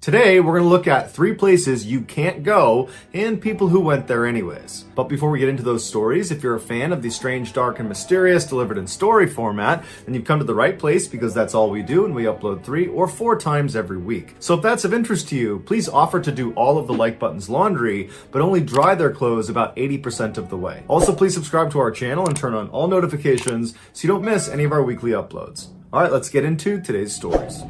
Today, we're going to look at 3 places you can't go and people who went there anyways. But before we get into those stories, if you're a fan of the strange, dark, and mysterious delivered in story format, then you've come to the right place because that's all we do and we upload 3 or 4 times every week. So if that's of interest to you, please offer to do all of the like button's laundry, but only dry their clothes about 80% of the way. Also, please subscribe to our channel and turn on all notifications so you don't miss any of our weekly uploads. All right, let's get into today's stories.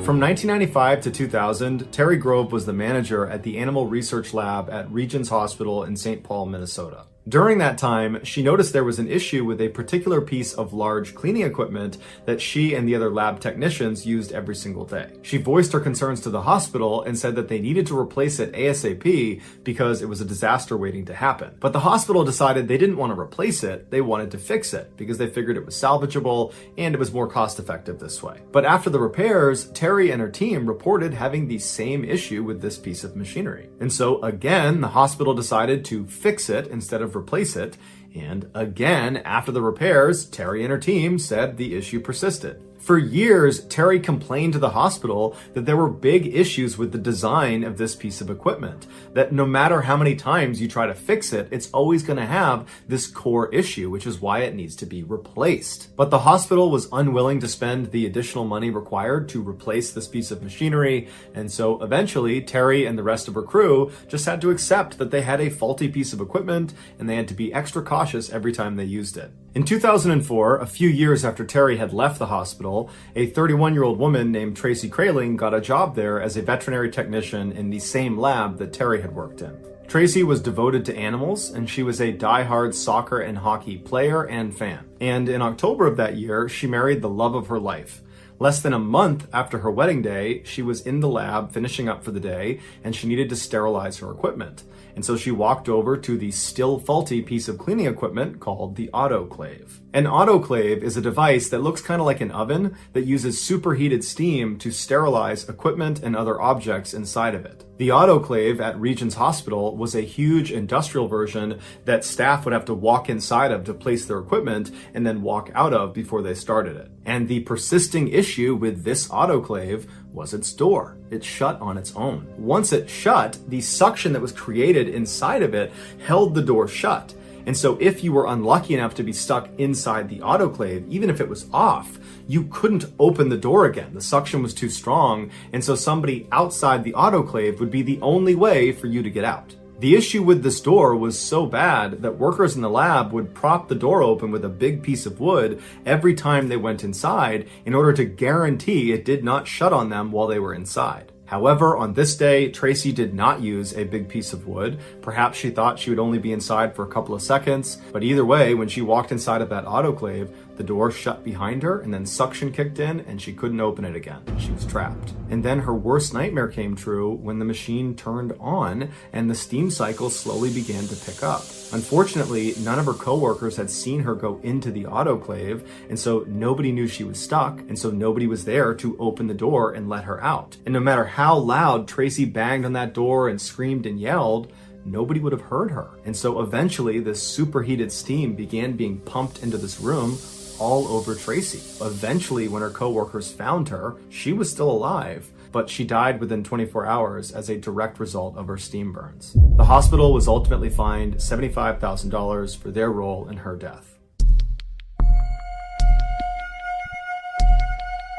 From 1995 to 2000, Terry Grove was the manager at the Animal Research Lab at Regions Hospital in St. Paul, Minnesota. During that time, she noticed there was an issue with a particular piece of large cleaning equipment that she and the other lab technicians used every single day. She voiced her concerns to the hospital and said that they needed to replace it ASAP because it was a disaster waiting to happen. But the hospital decided they didn't want to replace it, they wanted to fix it because they figured it was salvageable and it was more cost effective this way. But after the repairs, Terry and her team reported having the same issue with this piece of machinery. And so again, the hospital decided to fix it instead of replace it, and again, after the repairs, Terry and her team said the issue persisted. For years, Terry complained to the hospital that there were big issues with the design of this piece of equipment, that no matter how many times you try to fix it, it's always going to have this core issue, which is why it needs to be replaced. But the hospital was unwilling to spend the additional money required to replace this piece of machinery, and so eventually Terry and the rest of her crew just had to accept that they had a faulty piece of equipment and they had to be extra cautious every time they used it. In 2004, a few years after Terry had left the hospital, a 31-year-old woman named Tracy Kraling got a job there as a veterinary technician in the same lab that Terry had worked in. Tracy was devoted to animals, and she was a die-hard soccer and hockey player and fan. And in October of that year, she married the love of her life. Less than a month after her wedding day, she was in the lab finishing up for the day, and she needed to sterilize her equipment. And so she walked over to the still faulty piece of cleaning equipment called the autoclave. An autoclave is a device that looks kind of like an oven that uses superheated steam to sterilize equipment and other objects inside of it. The autoclave at Regions Hospital was a huge industrial version that staff would have to walk inside of to place their equipment and then walk out of before they started it. And the persisting issue with this autoclave was its door. It shut on its own. Once it shut, the suction that was created inside of it held the door shut. And so if you were unlucky enough to be stuck inside the autoclave, even if it was off, you couldn't open the door again. The suction was too strong, and so somebody outside the autoclave would be the only way for you to get out. The issue with this door was so bad that workers in the lab would prop the door open with a big piece of wood every time they went inside in order to guarantee it did not shut on them while they were inside. However, on this day, Tracy did not use a big piece of wood. Perhaps she thought she would only be inside for a couple of seconds, but either way, when she walked inside of that autoclave, the door shut behind her and then suction kicked in and she couldn't open it again. She was trapped. And then her worst nightmare came true when the machine turned on and the steam cycle slowly began to pick up. Unfortunately, none of her coworkers had seen her go into the autoclave, and so nobody knew she was stuck, and so nobody was there to open the door and let her out. And no matter how loud Tracy banged on that door and screamed and yelled, nobody would have heard her. And so eventually this superheated steam began being pumped into this room all over Tracy. Eventually, when her coworkers found her, she was still alive, but she died within 24 hours as a direct result of her steam burns. The hospital was ultimately fined $75,000 for their role in her death.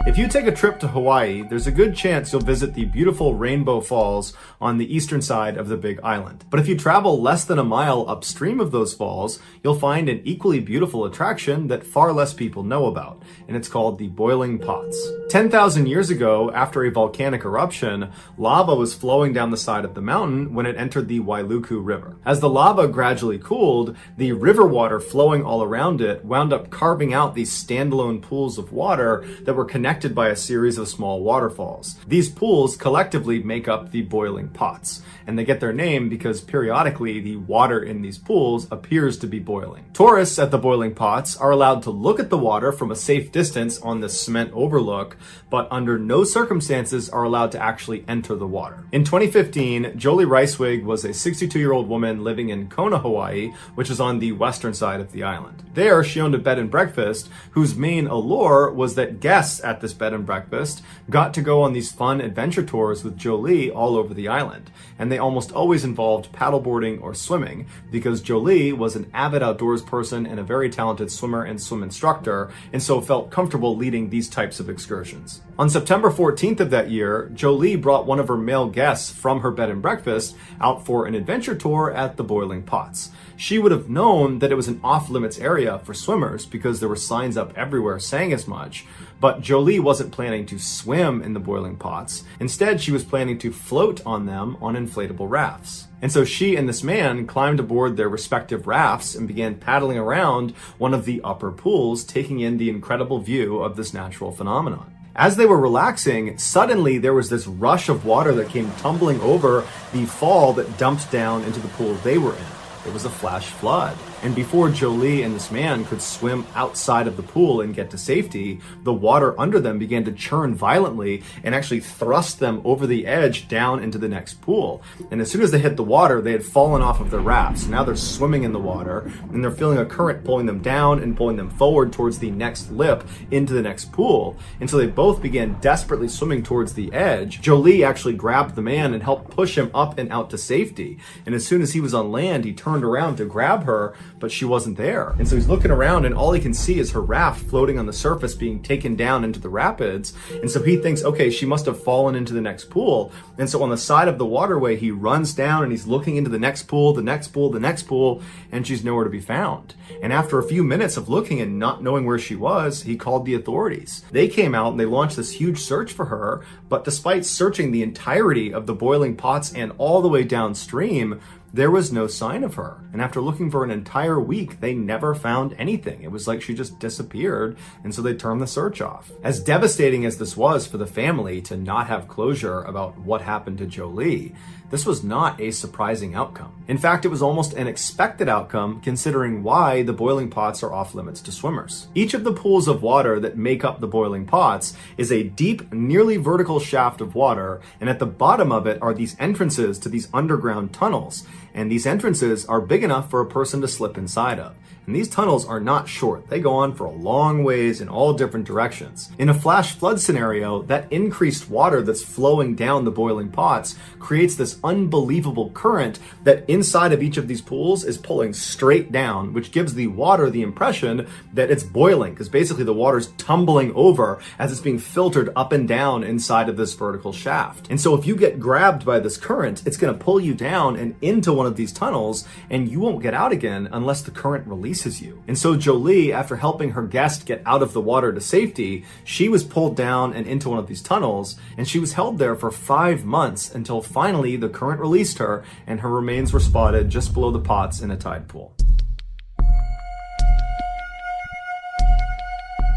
If you take a trip to Hawaii, there's a good chance you'll visit the beautiful Rainbow Falls on the eastern side of the Big Island. But if you travel less than a mile upstream of those falls, you'll find an equally beautiful attraction that far less people know about, and it's called the Boiling Pots. 10,000 years ago, after a volcanic eruption, lava was flowing down the side of the mountain when it entered the Wailuku River. As the lava gradually cooled, the river water flowing all around it wound up carving out these standalone pools of water that were connected by a series of small waterfalls. These pools collectively make up the boiling pots, and they get their name because periodically the water in these pools appears to be boiling. Tourists at the boiling pots are allowed to look at the water from a safe distance on the cement overlook, but under no circumstances are allowed to actually enter the water. In 2015, Jolie Ricewig was a 62-year-old woman living in Kona, Hawaii, which is on the western side of the island. There, she owned a bed and breakfast whose main allure was that guests at at this bed and breakfast got to go on these fun adventure tours with Jolie all over the island. And they almost always involved paddleboarding or swimming because Jolie was an avid outdoors person and a very talented swimmer and swim instructor, and so felt comfortable leading these types of excursions. On September 14th of that year, Jolie brought one of her male guests from her bed and breakfast out for an adventure tour at the Boiling Pots. She would have known that it was an off-limits area for swimmers because there were signs up everywhere saying as much, but Jolie wasn't planning to swim in the boiling pots. Instead, she was planning to float on them on inflatable rafts. And so she and this man climbed aboard their respective rafts and began paddling around one of the upper pools, taking in the incredible view of this natural phenomenon. As they were relaxing, suddenly there was this rush of water that came tumbling over the fall that dumped down into the pool they were in. It was a flash flood. And before Jolie and this man could swim outside of the pool and get to safety, the water under them began to churn violently and actually thrust them over the edge down into the next pool. And as soon as they hit the water, they had fallen off of their rafts. Now they're swimming in the water and they're feeling a current pulling them down and pulling them forward towards the next lip into the next pool. And so they both began desperately swimming towards the edge. Jolie actually grabbed the man and helped push him up and out to safety. And as soon as he was on land, he turned around to grab her, but she wasn't there. And so he's looking around and all he can see is her raft floating on the surface being taken down into the rapids. And so he thinks, okay, she must have fallen into the next pool. And so on the side of the waterway, he runs down and he's looking into the next pool, the next pool, the next pool, and she's nowhere to be found. And after a few minutes of looking and not knowing where she was, he called the authorities. They came out and they launched this huge search for her, but despite searching the entirety of the boiling pots and all the way downstream, there was no sign of her. And after looking for an entire week, they never found anything. It was like she just disappeared, and so they turned the search off. As devastating as this was for the family to not have closure about what happened to Jolie, this was not a surprising outcome. In fact, it was almost an expected outcome considering why the boiling pots are off limits to swimmers. Each of the pools of water that make up the boiling pots is a deep, nearly vertical shaft of water, and at the bottom of it are these entrances to these underground tunnels. And these entrances are big enough for a person to slip inside of. And these tunnels are not short. They go on for a long ways in all different directions. In a flash flood scenario, that increased water that's flowing down the boiling pots creates this unbelievable current that inside of each of these pools is pulling straight down, which gives the water the impression that it's boiling, because basically the water's tumbling over as it's being filtered up and down inside of this vertical shaft. And so if you get grabbed by this current, it's going to pull you down and into one of these tunnels, and you won't get out again unless the current releases you. And so Jolie, after helping her guest get out of the water to safety, she was pulled down and into one of these tunnels, and she was held there for 5 months until finally the current released her and her remains were spotted just below the pots in a tide pool.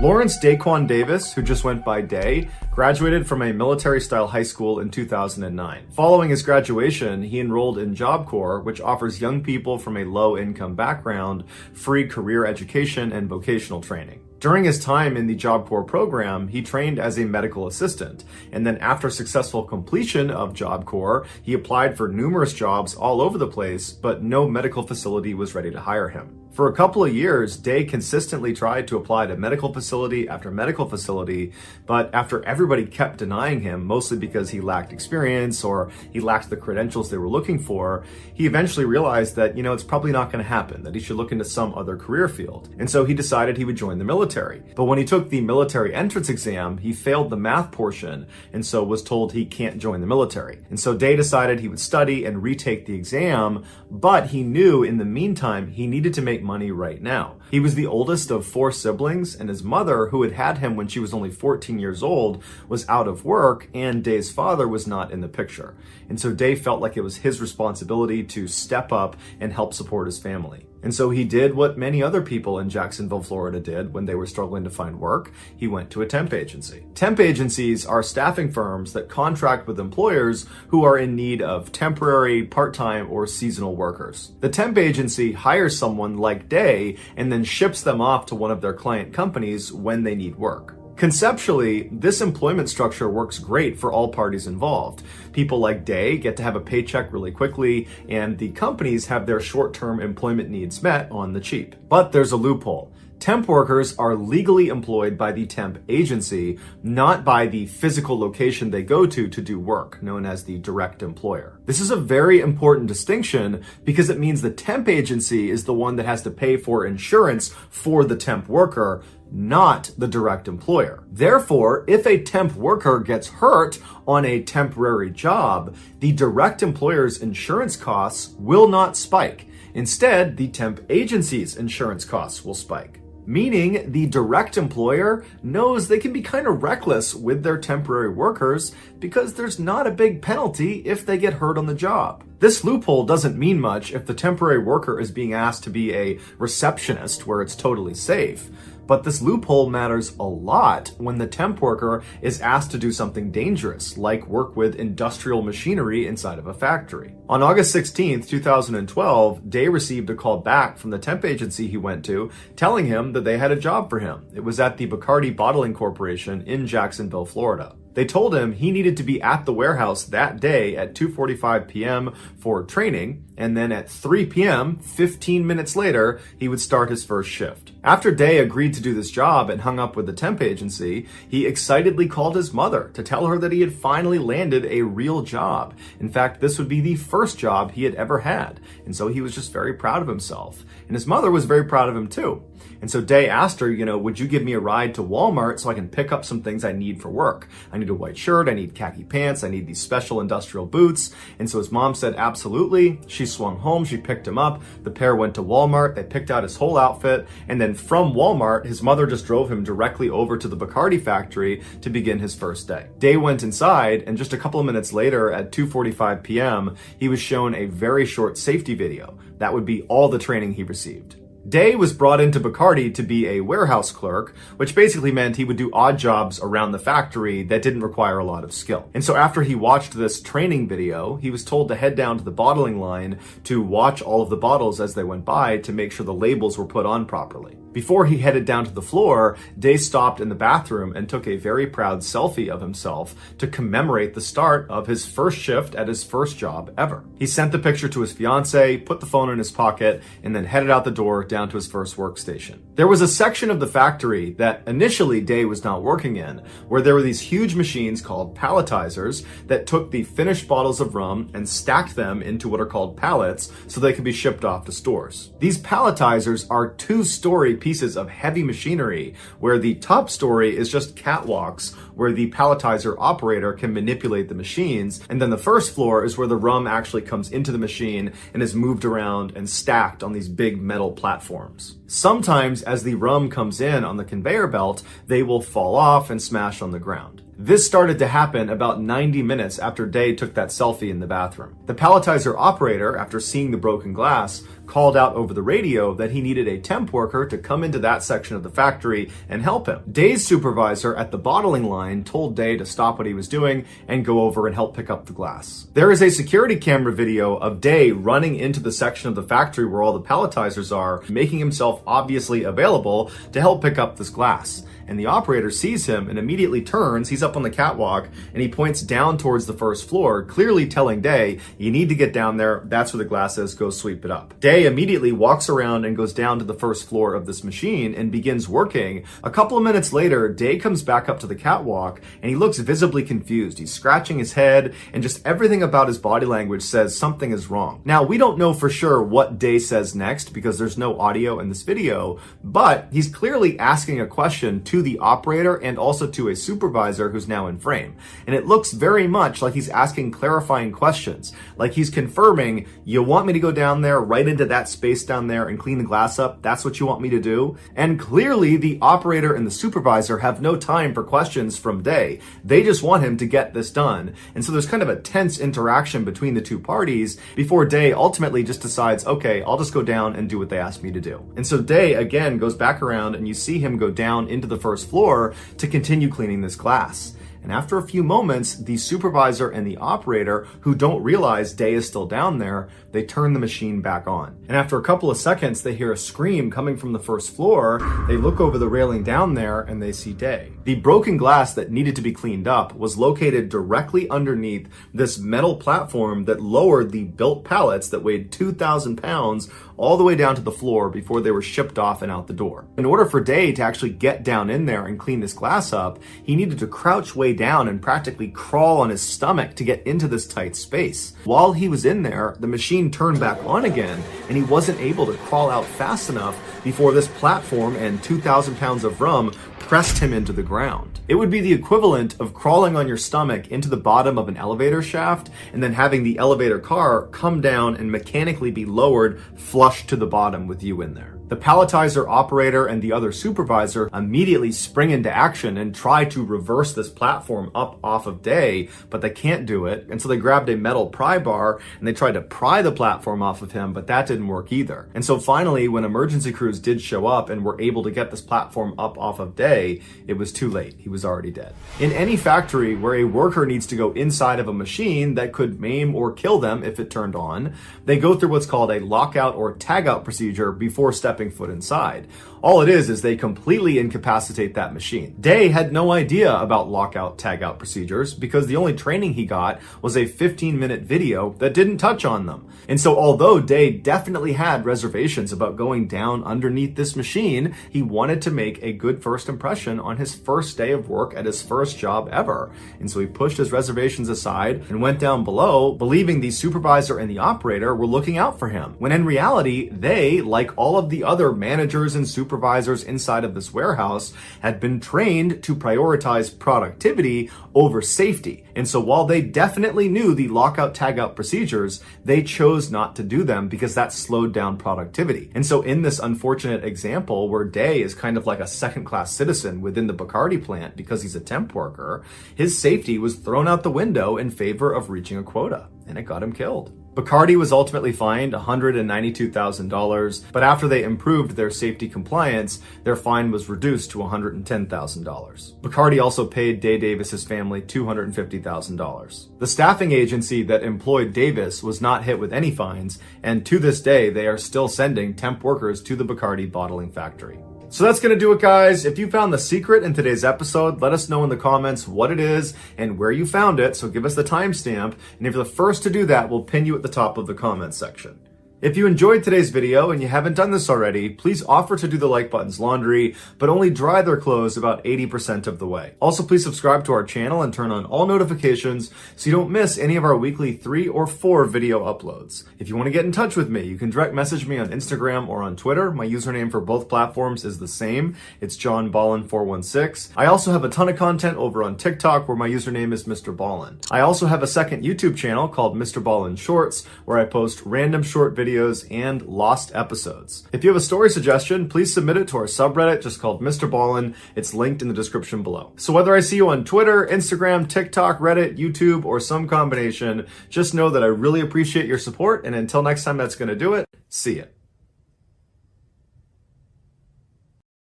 Lawrence Daquan Davis, who just went by Day, graduated from a military-style high school in 2009. Following his graduation, he enrolled in Job Corps, which offers young people from a low-income background free career education and vocational training. During his time in the Job Corps program, he trained as a medical assistant, and then after successful completion of Job Corps, he applied for numerous jobs all over the place, but no medical facility was ready to hire him. For a couple of years, Day consistently tried to apply to medical facility after medical facility, but after everybody kept denying him, mostly because he lacked experience or he lacked the credentials they were looking for, he eventually realized that, it's probably not going to happen, that he should look into some other career field. And so he decided he would join the military. But when he took the military entrance exam, he failed the math portion, and so was told he can't join the military. And so Day decided he would study and retake the exam, but he knew in the meantime he needed to make money right now. He was the oldest of 4 siblings, and his mother, who had had him when she was only 14 years old, was out of work, and Day's father was not in the picture. And so Day felt like it was his responsibility to step up and help support his family. And so he did what many other people in Jacksonville, Florida did when they were struggling to find work. He went to a temp agency. Temp agencies are staffing firms that contract with employers who are in need of temporary, part-time, or seasonal workers. The temp agency hires someone like Day and then ships them off to one of their client companies when they need work. Conceptually, this employment structure works great for all parties involved. People like Day get to have a paycheck really quickly, and the companies have their short-term employment needs met on the cheap. But there's a loophole. Temp workers are legally employed by the temp agency, not by the physical location they go to do work, known as the direct employer. This is a very important distinction because it means the temp agency is the one that has to pay for insurance for the temp worker, not the direct employer. Therefore, if a temp worker gets hurt on a temporary job, the direct employer's insurance costs will not spike. Instead, the temp agency's insurance costs will spike. Meaning the direct employer knows they can be kind of reckless with their temporary workers because there's not a big penalty if they get hurt on the job. This loophole doesn't mean much if the temporary worker is being asked to be a receptionist where it's totally safe. But this loophole matters a lot when the temp worker is asked to do something dangerous, like work with industrial machinery inside of a factory. On August 16th, 2012, Day received a call back from the temp agency he went to, telling him that they had a job for him. It was at the Bacardi Bottling Corporation in Jacksonville, Florida. They told him he needed to be at the warehouse that day at 2:45 p.m. for training, and then at 3 p.m., 15 minutes later, he would start his first shift. After Day agreed to do this job and hung up with the temp agency, he excitedly called his mother to tell her that he had finally landed a real job. In fact, this would be the first job he had ever had, and so he was just very proud of himself. And his mother was very proud of him too. And so Day asked her, would you give me a ride to Walmart so I can pick up some things I need for work? I need a white shirt, I need khaki pants, I need these special industrial boots. And so his mom said, absolutely. She swung home, she picked him up. The pair went to Walmart, they picked out his whole outfit. And then from Walmart, his mother just drove him directly over to the Bacardi factory to begin his first day. Day went inside, and just a couple of minutes later at 2:45 p.m., he was shown a very short safety video. That would be all the training he received. Day was brought into Bacardi to be a warehouse clerk, which basically meant he would do odd jobs around the factory that didn't require a lot of skill. And so after he watched this training video, he was told to head down to the bottling line to watch all of the bottles as they went by to make sure the labels were put on properly. Before he headed down to the floor, Day stopped in the bathroom and took a very proud selfie of himself to commemorate the start of his first shift at his first job ever. He sent the picture to his fiance, put the phone in his pocket, and then headed out the door down to his first workstation. There was a section of the factory that initially Day was not working in, where there were these huge machines called palletizers that took the finished bottles of rum and stacked them into what are called pallets so they could be shipped off to stores. These palletizers are two-story pieces of heavy machinery where the top story is just catwalks where the palletizer operator can manipulate the machines, and then the first floor is where the rum actually comes into the machine and is moved around and stacked on these big metal platforms. Sometimes as the rum comes in on the conveyor belt, they will fall off and smash on the ground. This started to happen about 90 minutes after Day took that selfie in the bathroom. The palletizer operator, after seeing the broken glass, called out over the radio that he needed a temp worker to come into that section of the factory and help him. Day's supervisor at the bottling line told Day to stop what he was doing and go over and help pick up the glass. There is a security camera video of Day running into the section of the factory where all the palletizers are, making himself obviously available to help pick up this glass. And the operator sees him and immediately turns, he's up on the catwalk, and he points down towards the first floor, clearly telling Day, you need to get down there, that's where the glass is, go sweep it up. Day immediately walks around and goes down to the first floor of this machine and begins working. A couple of minutes later, Day comes back up to the catwalk and he looks visibly confused. He's scratching his head and just everything about his body language says something is wrong. Now, we don't know for sure what Day says next because there's no audio in this video, but he's clearly asking a question to the operator and also to a supervisor who's now in frame. And it looks very much like he's asking clarifying questions. Like he's confirming, you want me to go down there right into that space down there and clean the glass up? That's what you want me to do? And clearly the operator and the supervisor have no time for questions from Day. They just want him to get this done. And so there's kind of a tense interaction between the two parties before Day ultimately just decides, okay, I'll just go down and do what they asked me to do. And so Day again goes back around and you see him go down into the first floor to continue cleaning this glass. And after a few moments, the supervisor and the operator, who don't realize Day is still down there, they turn the machine back on. And after a couple of seconds, they hear a scream coming from the first floor. They look over the railing down there and they see Day. The broken glass that needed to be cleaned up was located directly underneath this metal platform that lowered the built pallets that weighed 2,000 pounds all the way down to the floor before they were shipped off and out the door. In order for Day to actually get down in there and clean this glass up, he needed to crouch way down and practically crawl on his stomach to get into this tight space. While he was in there, the machine turned back on again, and he wasn't able to crawl out fast enough before this platform and 2,000 pounds of rum pressed him into the ground. It would be the equivalent of crawling on your stomach into the bottom of an elevator shaft and then having the elevator car come down and mechanically be lowered flush to the bottom with you in there. The palletizer operator and the other supervisor immediately spring into action and try to reverse this platform up off of Day, but they can't do it. And so they grabbed a metal pry bar and they tried to pry the platform off of him, but that didn't work either. And so finally, when emergency crews did show up and were able to get this platform up off of Day, it was too late. He was already dead. In any factory where a worker needs to go inside of a machine that could maim or kill them if it turned on, they go through what's called a lockout or tagout procedure before stepping foot inside. All it is they completely incapacitate that machine. Day had no idea about lockout tagout procedures because the only training he got was a 15-minute video that didn't touch on them. And so although Day definitely had reservations about going down underneath this machine, he wanted to make a good first impression on his first day of work at his first job ever. And so he pushed his reservations aside and went down below, believing the supervisor and the operator were looking out for him, when in reality, they, like all of the other managers and supervisors inside of this warehouse, had been trained to prioritize productivity over safety. And so while they definitely knew the lockout tagout procedures, they chose not to do them because that slowed down productivity. And so in this unfortunate example where Day is kind of like a second-class citizen within the Bacardi plant because he's a temp worker, his safety was thrown out the window in favor of reaching a quota, and it got him killed. Bacardi was ultimately fined $192,000, but after they improved their safety compliance, their fine was reduced to $110,000. Bacardi also paid Day Davis's family $250,000. The staffing agency that employed Davis was not hit with any fines, and to this day, they are still sending temp workers to the Bacardi bottling factory. So that's going to do it, guys. If you found the secret in today's episode, let us know in the comments what it is and where you found it. So give us the timestamp. And if you're the first to do that, we'll pin you at the top of the comments section. If you enjoyed today's video and you haven't done this already, please offer to do the like button's laundry, but only dry their clothes about 80% of the way. Also, please subscribe to our channel and turn on all notifications so you don't miss any of our weekly 3 or 4 video uploads. If you want to get in touch with me, you can direct message me on Instagram or on Twitter. My username for both platforms is the same. It's JohnBallen416. I also have a ton of content over on TikTok where my username is Mr.Ballen. I also have a second YouTube channel called Mr.Ballen Shorts where I post random short videos and lost episodes. If you have a story suggestion, please submit it to our subreddit just called Mr. Ballen. It's linked in the description below. So whether I see you on Twitter, Instagram, TikTok, Reddit, YouTube, or some combination, just know that I really appreciate your support, and until next time, that's going to do it. See ya.